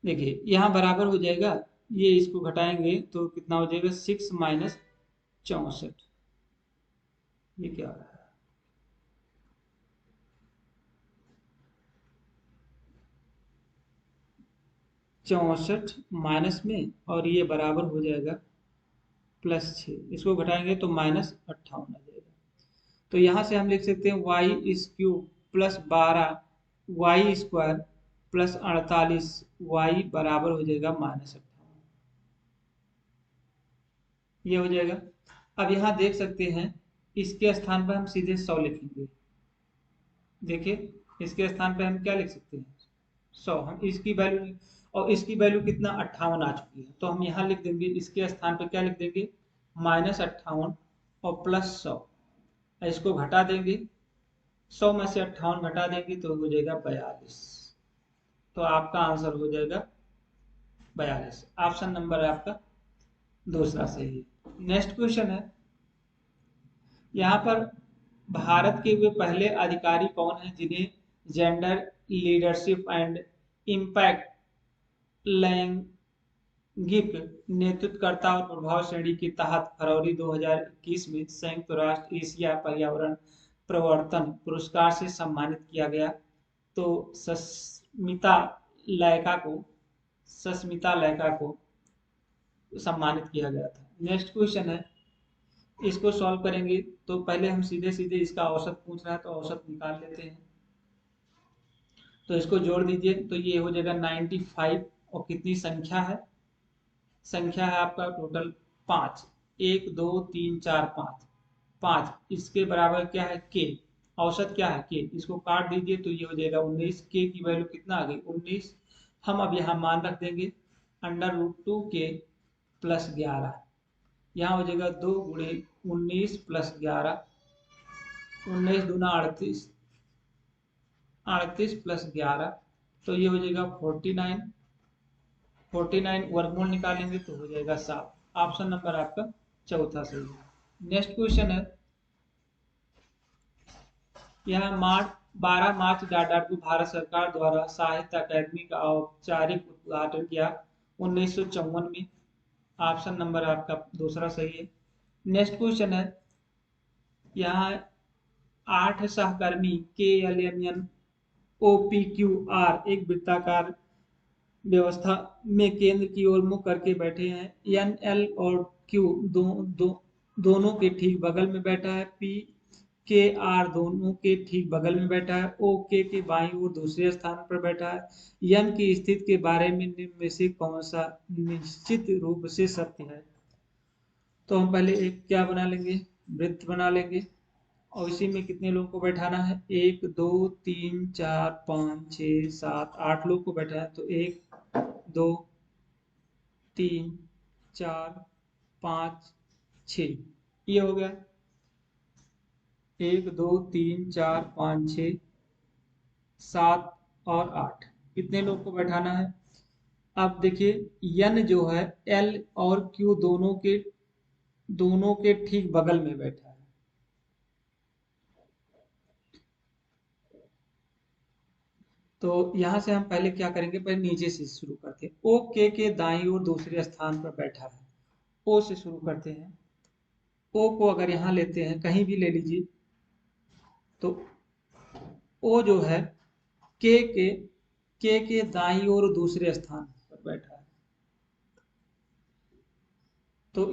देखिए यहाँ बराबर हो जाएगा, ये इसको घटाएंगे तो कितना हो जाएगा, 6 माइनस 64, ये क्या हो रहा है, 64 माइनस में, और ये बराबर हो जाएगा +6, इसको घटाएंगे तो -58 आ जाएगा। तो यहाँ से हम लिख सकते हैं y³ plus 12y² plus 48y बराबर हो जाएगा -58, ये हो जाएगा। अब यहाँ देख सकते हैं, इसके स्थान पर हम सीधे 100 लिखेंगे। देखिए इसके स्थान पर हम क्या लिख सकते हैं, 100, हम इसकी वैल्यू, और इसकी वैल्यू कितना 58 आ चुकी है, तो हम यहाँ लिख देंगे, इसके स्थान पर क्या लिख देंगे, -58 और +100, इसको घटा देंगे, 100 में से 58 घटा देंगे तो हो जाएगा 42। तो आपका आंसर हो जाएगा 42, ऑप्शन नंबर है आपका दूसरा सही। नेक्स्ट क्वेश्चन है, यहाँ पर भारत के वे पहले अधिकारी कौन हैं जिन्हें जेंडर लीडरशिप एंड इम्पैक्ट लैंगिक नेतृत्वकर्ता और प्रभाव श्रेणी के तहत फरवरी 2021 में संयुक्त राष्ट्र एशिया पर्यावरण प्रवर्तन पुरस्कार से सम्मानित किया गया। तो सस्मिता लैका को सम्मानित किया गया था। नेक्स्ट क्वेश्चन है, इसको सॉल्व करेंगे तो पहले हम सीधे सीधे इसका औसत पूछ रहा है तो औसत निकाल लेते हैं। तो इसको जोड़ दीजिए तो ये हो जाएगा 95, और कितनी संख्या है, संख्या है आपका टोटल 5, 1 2 3 4 5, 5 इसके बराबर क्या है k, औसत क्या है k, इसको काट दीजिए तो ये हो जाएगा 19, k की वैल्यू कितना आ गई 19। हम अब यहाँ मान रख देंगे √2k + 11, यहाँ हो जाएगा 2 × 19 + 11, 19 दूना 38, 38 + 11, तो ये हो जाएगा 49, 49 वर्गमूल निकालेंगे तो हो जाएगा 7। ऑप्शन नंबर आपका चौथा सही है। नेक्स्ट क्वेश्चन है, यहाँ 12 मार्च डाटा को भारत सरकार द्वारा साहित्य अकादमी का औपचारिक उद्घाटन किया 1954 में। ऑप्शन नंबर आपका दूसरा सही है। नेक्स्ट क्वेश्चन है, यहाँ 8 सहकर्मी KLMNOPQR एक वृत्ताकार व्यवस्था में केंद्र की ओर मुख करके बैठे हैं। NL और Q दोनों के ठीक बगल में बैठा है। PKR दोनों के ठीक बगल में बैठा है। OK के बाईं ओर दूसरे स्थान पर बैठा है। M की स्थिति के बारे में निम्न में से कौन सा निश्चित रूप से सत्य है? तो हम पहले एक क्या बना लेंगे, वृत्त बना लेंगे और इसी में कितने लोगों को बैठाना है, 1 2 3 4 5 6 7 8 लोग को बैठा है। तो 1 2 3 4 5 6 ये हो गया। 1 2 3 4 5 6 7 और 8 कितने लोग को बैठाना है? अब देखिए n जो है L और Q दोनों के ठीक बगल में बैठा है। तो यहां से हम पहले क्या करेंगे, पहले नीचे से शुरू करते हैं। OK के दाईं ओर दूसरे स्थान पर बैठा है। O से शुरू करते हैं। O को अगर यहां लेते हैं, कहीं भी ले लीजिए, तो O जो है K के दाईं ओर दूसरे स्थान पर बैठा है। तो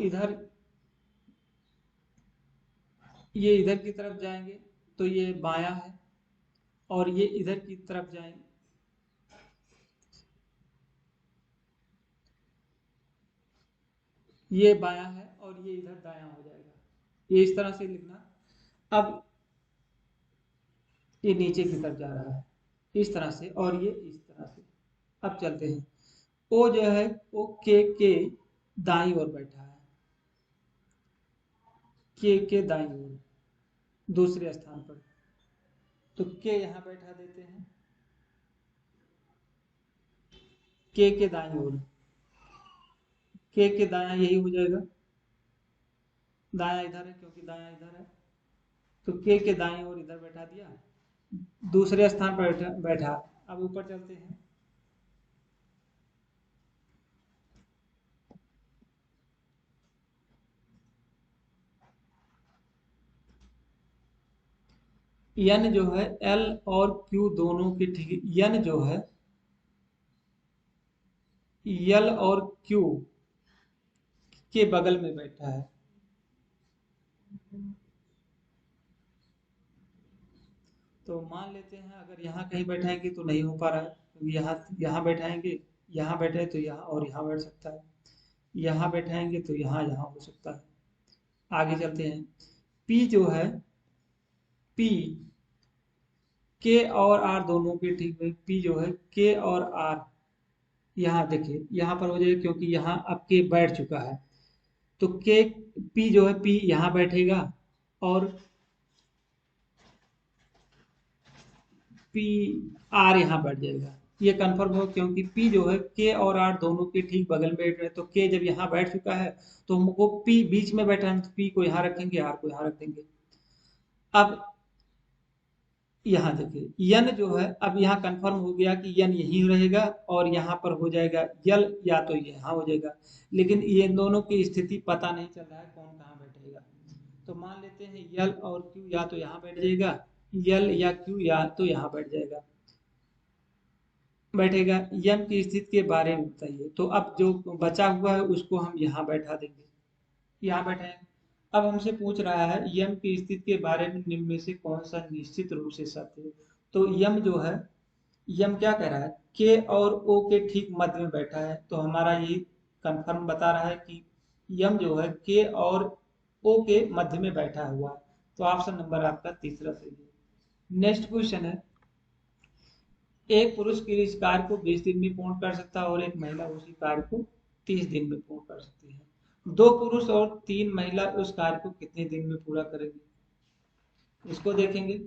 ये इधर की तरफ जाएंगे तो ये बायां है, और ये इधर की तरफ जाएंगे, ये बायां है और ये इधर दायां हो जाएगा। ये इस तरह से लिखना। अब ये नीचे की तरफ जा रहा है इस तरह से, और ये इस तरह से। अब चलते हैं। ओ जो है वो के दाईं ओर बैठा है। के दाईं ओर दूसरे स्थान पर, तो के यहां बैठा देते हैं। के दाईं ओर, के दायां यही हो जाएगा। दायां इधर है क्योंकि दायां इधर है, तो के दाईं ओर इधर बैठा दिया, दूसरे स्थान पर बैठा। अब ऊपर चलते हैं। n जो है L और Q दोनों के ठीक, n जो है L और Q के बगल में बैठा है। तो मान लेते हैं अगर यहाँ कहीं बैठाएंगे तो नहीं हो पा रहा है, क्योंकि यहाँ बैठाएंगे, यहाँ बैठे तो यहाँ और यहाँ बैठ सकता है, यहाँ बैठाएंगे तो यहाँ हो सकता है। आगे चलते हैं। P जो है, P के और R दोनों के ठीक में, P जो है के और R यहाँ देखिए यहाँ पर हो जाएगा, क्योंकि यहाँ अब के बैठ चुका है। तो के P जो है P यहाँ बैठेगा और P R यहाँ बैठ जाएगा। ये कंफर्म हो, क्योंकि P जो है के और R दोनों के ठीक बगल में बैठ रहे हैं। तो के जब यहाँ बैठ चुका है तो हमको P बीच में बैठा है, तो P को यहाँ रखेंगे, R को यहाँ रख देंगे। अब यहाँ देखिए n जो है, अब यहाँ कंफर्म हो गया कि n यहीं रहेगा और यहाँ पर हो जाएगा यल, या तो यहाँ हो जाएगा, लेकिन ये दोनों की स्थिति पता नहीं चल रहा है कौन कहाँ बैठेगा। तो मान लेते हैं यल और क्यू या तो यहाँ बैठ जाएगा, यल या क्यू या तो यहाँ बैठेगा। यम की स्थिति के बारे में बताइए। तो अब जो बचा हुआ है उसको हम यहाँ बैठा देंगे, यहाँ बैठाएंगे। अब हमसे पूछ रहा है यम की स्थिति के बारे में निम्न में से कौन सा निश्चित रूप से सत्य है। तो यम जो है, यम क्या कह रहा है, के और ओ के ठीक मध्य में बैठा है। तो हमारा ये कंफर्म बता रहा है कि यम जो है के और ओ के मध्य में बैठा हुआ है। तो ऑप्शन नंबर आपका तीसरा सही है। नेक्स्ट क्वेश्चन है, एक पुरुष किसी कार्य को 20 दिन में पूर्ण कर सकता है और एक महिला उसी कार्य को 30 दिन में पूर्ण कर सकती है। 2 पुरुष और 3 महिला उस कार्य को कितने दिन में पूरा करेंगे, इसको देखेंगे।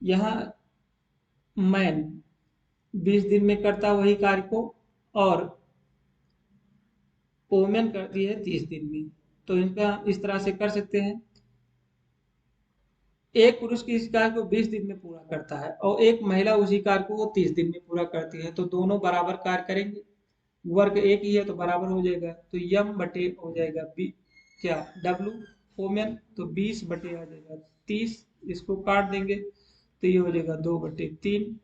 यहाँ मैन 20 दिन में करता है वही कार्य को, और वोमेन करती है 30 दिन में। तो इनका इस तरह से कर सकते हैं, एक पुरुष की इस कार्य को 20 दिन में पूरा करता है और एक महिला उसी कार्य को वो 30 दिन में पूरा करती है। तो दोनों बराबर कार्य करेंगे, वर्ग एक ही है तो बराबर हो जाएगा। तो यम बटे हो जाएगा बी, क्या डब्लू वोमेन, तो 20 बटे आ जाएगा 30 इसको काट देंगे तो ये हो जाएगा 2/3।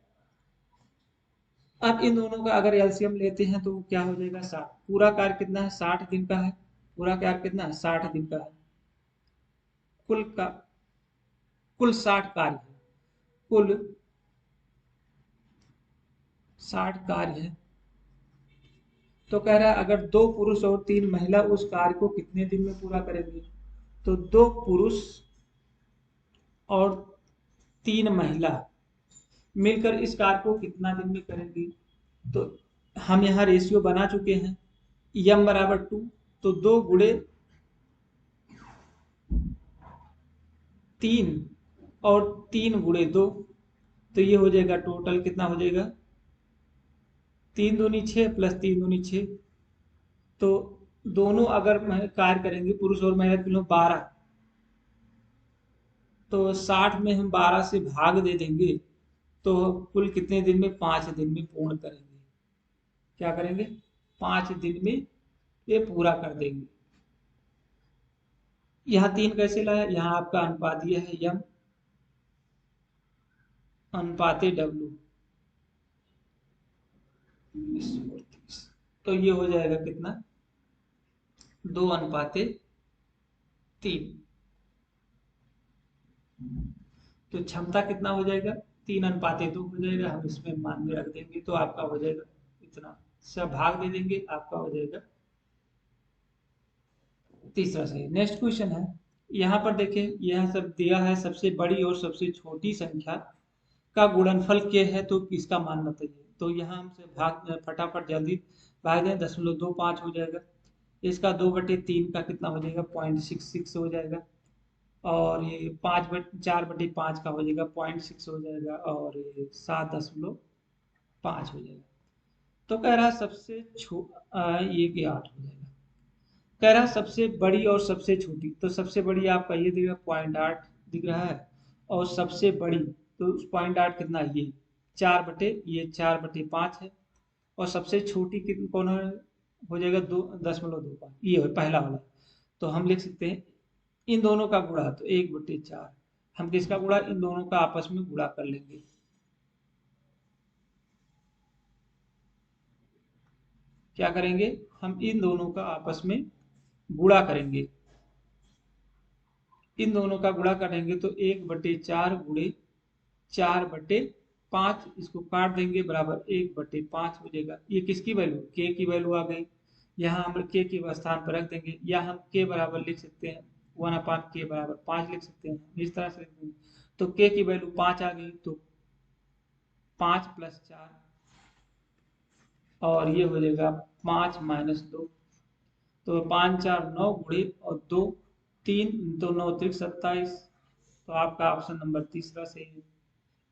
अब इन दोनों का अगर एलसीएम लेते हैं तो क्या हो जाएगा 60। पूरा कार्य कितना है 60 दिन का है। पूरा कार्य कितना है 60 दिन का है। कुल का कुल 60 कार्य है। कुल 60 कार्य है। तो कह रहा है अगर 2 पुरुष और 3 महिला उस कार्य को कितने दिन में पूरा करेंगे। तो 2 पुरुष और 3 महिला मिलकर इस कार्य को कितना दिन में करेंगी। तो हम यहाँ रेशियो बना चुके हैं m = 2। तो 2 × 3 और 3 × 2, तो ये हो जाएगा टोटल कितना हो जाएगा 3 दूनी 6 प्लस 3 दूनी 6। तो दोनों अगर कार्य करेंगे पुरुष और महिला तीनों 12, तो 60 में हम 12 से भाग दे देंगे तो कुल कितने दिन में 5 दिन में पूर्ण करेंगे। क्या करेंगे 5 दिन में ये पूरा कर देंगे। यहाँ 3 कैसे लाया, यहाँ आपका अनुपात यह है यम अनुपाते W। तो ये हो जाएगा कितना 2:3। तो क्षमता कितना हो जाएगा 3:2 हो जाएगा। हम इसमें मान में रख देंगे तो आपका हो जाएगा इतना, सब भाग दे देंगे आपका हो जाएगा तीसरा सही। नेक्स्ट क्वेश्चन है, यहाँ पर देखें यह सब दिया है सबसे बड़ी और सबसे छोटी संख्या का गुणनफल क्या है तो इसका मान बताइए। तो यहाँ हमसे भाग फटाफट जल्दी भाग दें 0.25 हो जाएगा। इसका 2/3 का कितना हो जाएगा 0.66 हो जाएगा। और ये 4/5 का हो जाएगा 0.6 हो जाएगा। और ये 7.5 हो जाएगा। तो कह रहा सबसे ये कि 8 हो जाएगा। कह रहा सबसे बड़ी और सबसे छोटी, तो सबसे बड़ी आपका ये दिख रहा है 0.8 दिख रहा है। और सबसे बड़ी तो 0.8 कितना ये 4/5 है। और सबसे छोटी कितनी कौन हो जाएगा 2.25 ये है पहला वाला। तो हम लिख सकते हैं इन दोनों का गुणा तो 1/4। हम किसका गुणा इन दोनों का आपस में गुणा कर लेंगे। क्या करेंगे हम इन दोनों का आपस में गुणा करेंगे। इन दोनों का गुणा करेंगे तो 1/4 गुणे 4/5 इसको काट देंगे बराबर 1/5 हो जाएगा। ये किसकी वैल्यू के की वैल्यू आ गई। यहाँ हम के के स्थान पर रख देंगे या हम के बराबर लिख सकते हैं 1/k बराबर 5 लिख सकते हैं। इस तरह से लिख देंगे तो के की वैल्यू 5 आ गई। तो 5 + 4 और ये हो जाएगा 5 - 2। तो 5 4 9 गुणे और 2 3 तो 9 3 27। तो आपका ऑप्शन नंबर तीसरा सही है।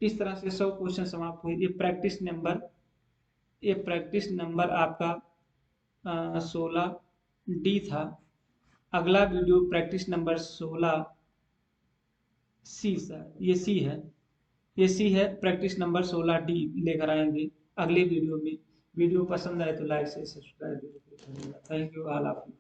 इस तरह से 100 क्वेश्चन समाप्त हुए। ये प्रैक्टिस नंबर आपका 16D था। अगला वीडियो प्रैक्टिस नंबर 16C ये सी है। ये सी है प्रैक्टिस नंबर 16D लेकर आएंगे अगले वीडियो में। वीडियो पसंद आए तो लाइक से सब्सक्राइब जरूर करिएगा। Thank you all of you.